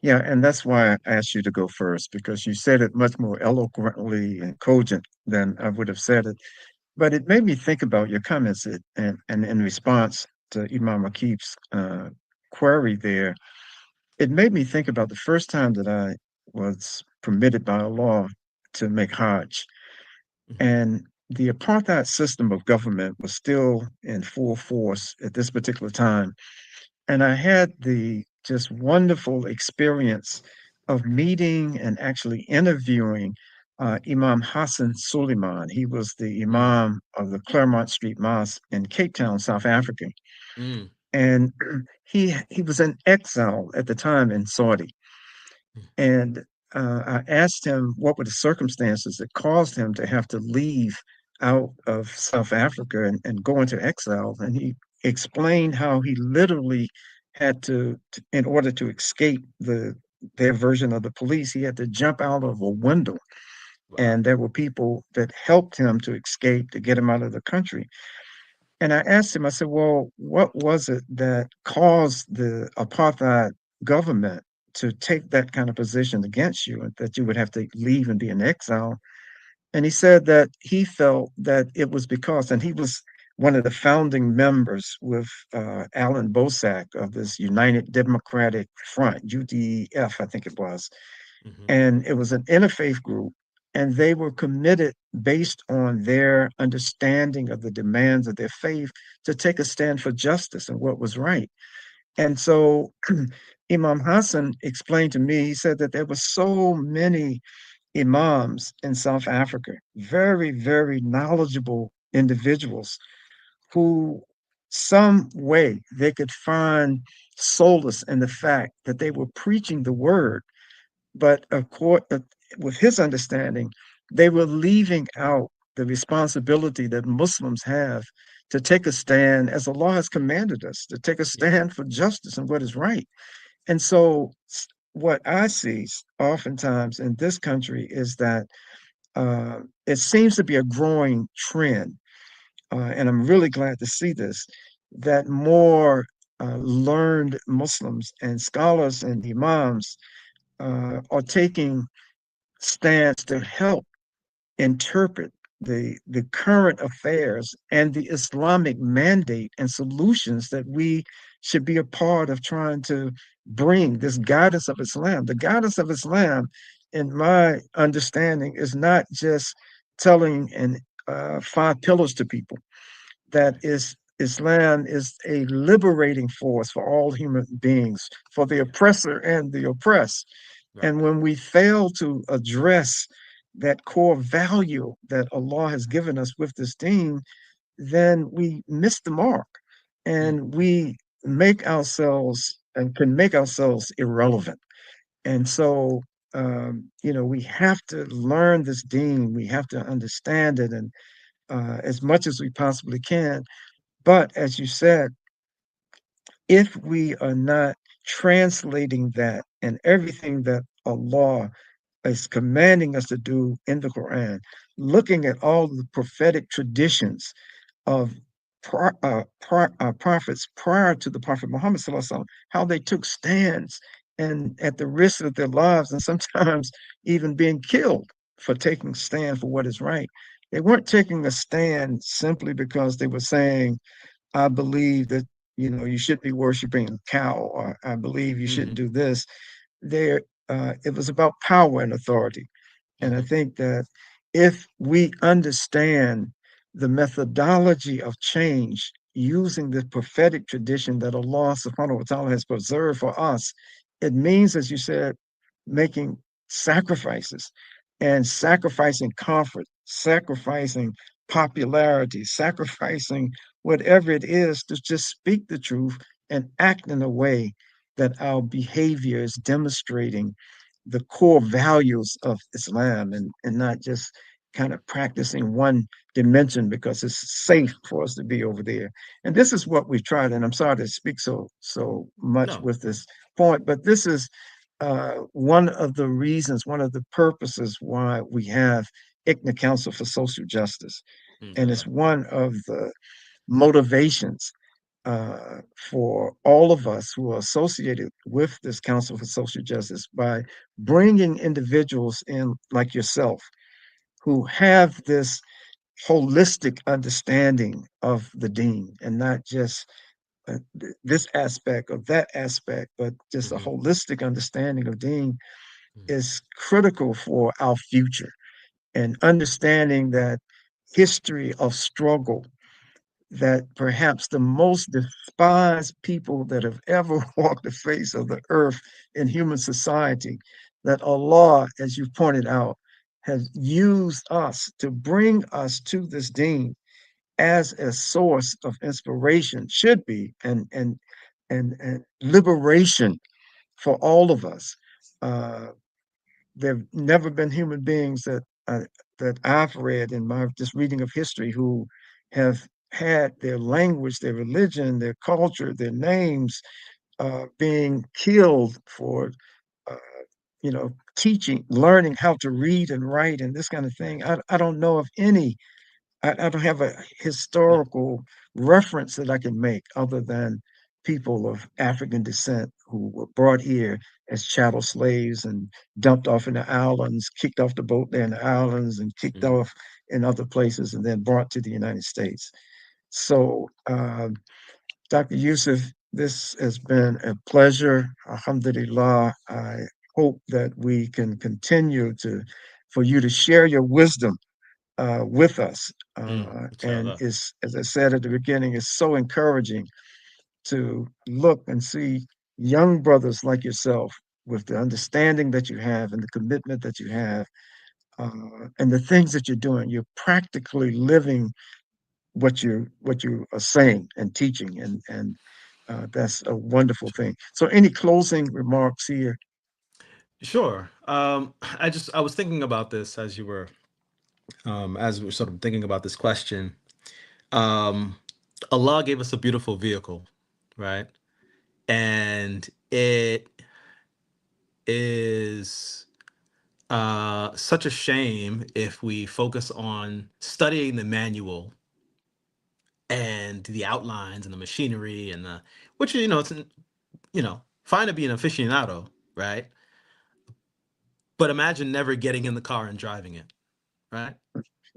yeah, and that's why I asked you to go first because you said it much more eloquently and cogent than I would have said it. But it made me think about your comments and in response to Imam Akib's query there, it made me think about the first time that I was permitted by Allah to make Hajj. Mhm. And the apartheid system of government was still in full force at this particular time. And I had the just wonderful experience of meeting and actually interviewing Imam Hassan Suleiman. He was the Mm, Imam of the Claremont Street Mosque in Cape Town, South Africa. mm, And he was in exile at the time in Saudi. mm. And I asked him what were the circumstances that caused him to have to leave out of South Africa and go into exile. And he explained how he literally had in order to escape their version of the police, he had to jump out of a window. Wow. And there were people that helped him to escape to get him out of the country. And I asked him, I said, well, what was it that caused the apartheid government to take that kind of position against you, and that you would have to leave and be in exile? And he said that he felt that it was because, and he was one of the founding members with Alan Bosak of this United Democratic Front, UDF, I think it was, Hmm. and it was an interfaith group, and they were committed based on their understanding of the demands of their faith to take a stand for justice and what was right. And so Imam Hassan explained to me, he said that there were so many imams in South Africa, very, very knowledgeable individuals who some way they could find solace in the fact that they were preaching the word, but with his understanding, they were leaving out the responsibility that Muslims have to take a stand, as Allah has commanded us, to take a Yeah. stand for justice and what is right. And so, what I see oftentimes in this country is that it seems to be a growing trend, and I'm really glad to see this, that more learned Muslims and scholars and imams are taking stands to help interpret the current affairs and the Islamic mandate and solutions that we should be a part of trying to bring this guidance of Islam. The guidance of Islam, in my understanding, is not just telling and five pillars to people. That is, Islam is a liberating force for all human beings, for the Yeah. oppressor and the oppressed. Right. And when we fail to address that core value that Allah has given us with this deen, then we miss the mark Mm. and we make ourselves and can make ourselves irrelevant. And so, we have to learn this deen, we have to understand it, and as much as we possibly can. But as you said, if we are not translating that and everything that Allah is commanding us to do in the Quran, looking at all the prophetic traditions of prophets prior to the Prophet Muhammad, how they took stands and at the risk of their lives and sometimes even being killed for taking stand for what is right. They weren't taking a stand simply because they were saying, I believe that you should be worshiping a cow, or I believe you shouldn't Hmm. do this. There, it was about power and authority. And I Hmm. think that if we understand the methodology of change using the prophetic tradition that Allah subhanahu wa ta'ala has preserved for us, it means, as you said, making sacrifices and sacrificing comfort, sacrificing popularity, sacrificing whatever it is to just speak the truth and act in a way that our behavior is demonstrating the core values of Islam, and not just kind of practicing one dimension because it's safe for us to be over there. And this is what we've tried, and I'm sorry to speak so much No. with this point, but this is one of the reasons, one of the purposes why we have ICNA Council for Social Justice. And it's Inshallah. one of the motivations for all of us who are associated with this Council for Social Justice by bringing individuals in like yourself who have this holistic understanding of the deen and not just this aspect or that aspect, but just a Hmm. holistic understanding of deen Hmm. is critical for our future. And understanding that history of struggle, that perhaps the most despised people that have ever walked the face of the earth in human society, that Allah, as you pointed out, has used us to bring us to this deen as a source of inspiration, should be, and liberation for all of us. Uh, there've never been human beings that I've read in my just reading of history who have had their language, their religion, their culture, their names being killed for uh, teaching, learning how to read and write and this kind of thing. I don't know of any. I don't have a Yeah. historical reference that I can make other than people of African descent who were brought here as chattel slaves and dumped off in the islands, kicked off the boat there in the islands, and kicked Hmm. off in other places, and then brought to the United States. So, Dr. Yousef, this has been a pleasure. Alhamdulillah. I hope that we can continue for you to share your wisdom with us. And Inshallah. is, as I said at the beginning, is so encouraging to look and see young brothers like yourself with the understanding that you have and the commitment that you have, and the things that you're doing. You're practically living what you are saying and teaching, and that's a wonderful thing. So, any closing remarks here? Sure. I was thinking about this as we were sort of thinking about this question. Um, Allah gave us a beautiful vehicle, right? And it is such a shame if we focus on studying the manual and the outlines and the machinery and the, which, it's, fine to be an aficionado, right? But imagine never getting in the car and driving it, right?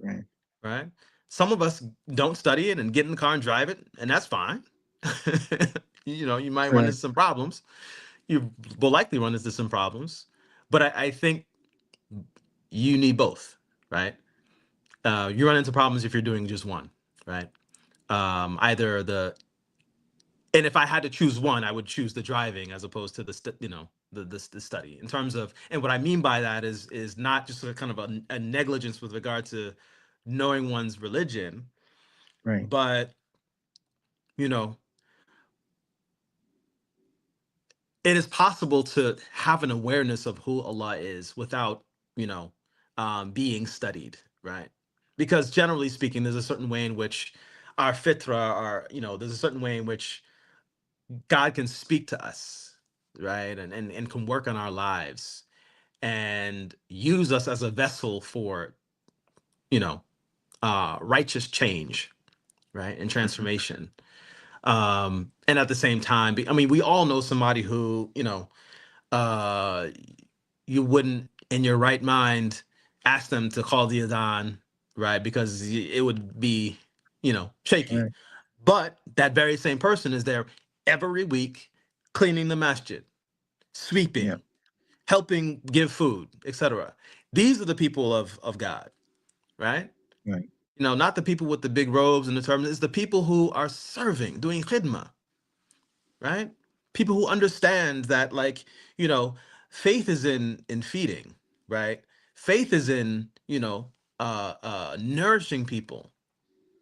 Right. Right. Some of us don't study it and get in the car and drive it, and that's fine. You might run Right. into some problems. You will likely run into some problems, but I think you need both, right? You run into problems if you're doing just one, right? Either the And if I had to choose one, I would choose the driving as opposed to the study. In terms of, and what I mean by that is not just a kind of a negligence with regard to knowing one's religion, Right. but you know it is possible to have an awareness of who Allah is without, you know, being studied, right? Because generally speaking, there's a certain way in which our fitra are, there's a certain way in which God can speak to us, right? And can work on our lives and use us as a vessel for, you know, righteous change, right? And Mhm. transformation. And at the same time, I mean, we all know somebody who, uh, you wouldn't in your right mind ask them to call the adhan, right? Because it would be, shaky. Right. But that very same person is there every week cleaning the masjid, Yeah. sweeping, helping give food, etc. These are the people of God, right? Right. Not the people with the big robes and the turbans. It's the people who are serving, doing khidmah, right? People who understand that, like, you know faith is in feeding, right? Faith is in, nourishing people,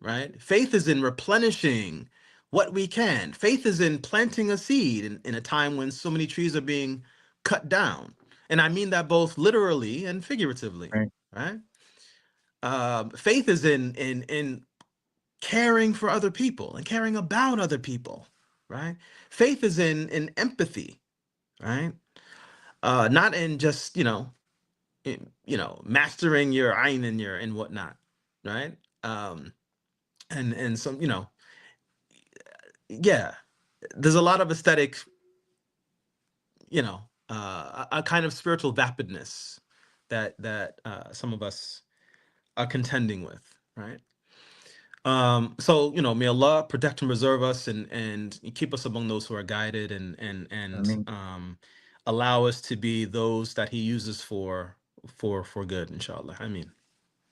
right? Faith is in replenishing what we can. Faith is in planting a seed in a time when so many trees are being cut down, and I mean that both literally and figuratively, Right. right? Faith is in caring for other people and caring about other people, right? Faith is in empathy, right? Not in just, mastering your ayn and your and whatnot, right? Um, and some, yeah, there's a lot of aesthetic, a kind of spiritual vapidness that some of us are contending with, right? So, may Allah protect and preserve us, and keep us among those who are guided, I and mean, allow us to be those that He uses for good, inshallah. I mean,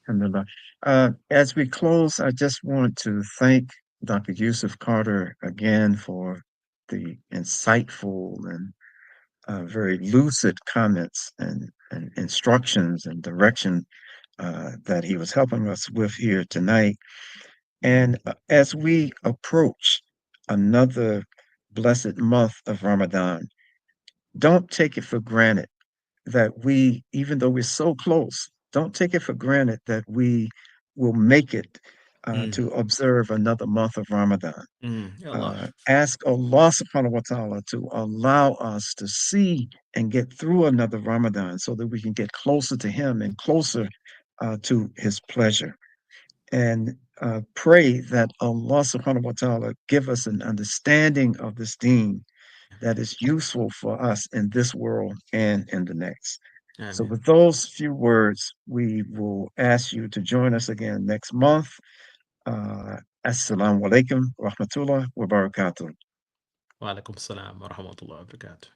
alhamdulillah. As we close, I just want to thank Dr. Yousef Carter again for the insightful and very lucid comments and instructions and direction that he was helping us with here tonight. And as we approach another blessed month of Ramadan, don't take it for granted that we, even though we're so close, don't take it for granted that we will make it mm, to observe another month of Ramadan. Ya Allah. Ask Allah subhanahu wa ta'ala to allow us to see and get through another Ramadan so that we can get closer to Him and closer to His pleasure. And pray that Allah subhanahu wa ta'ala give us an understanding of this deen that is useful for us in this world and in the next. So, Amen. with those few words, we will ask you to join us again next month. Uh, Assalamu alaikum wa rahmatullah wa barakatuh. Wa alaikum salam wa rahmatullahi wa barakatuh.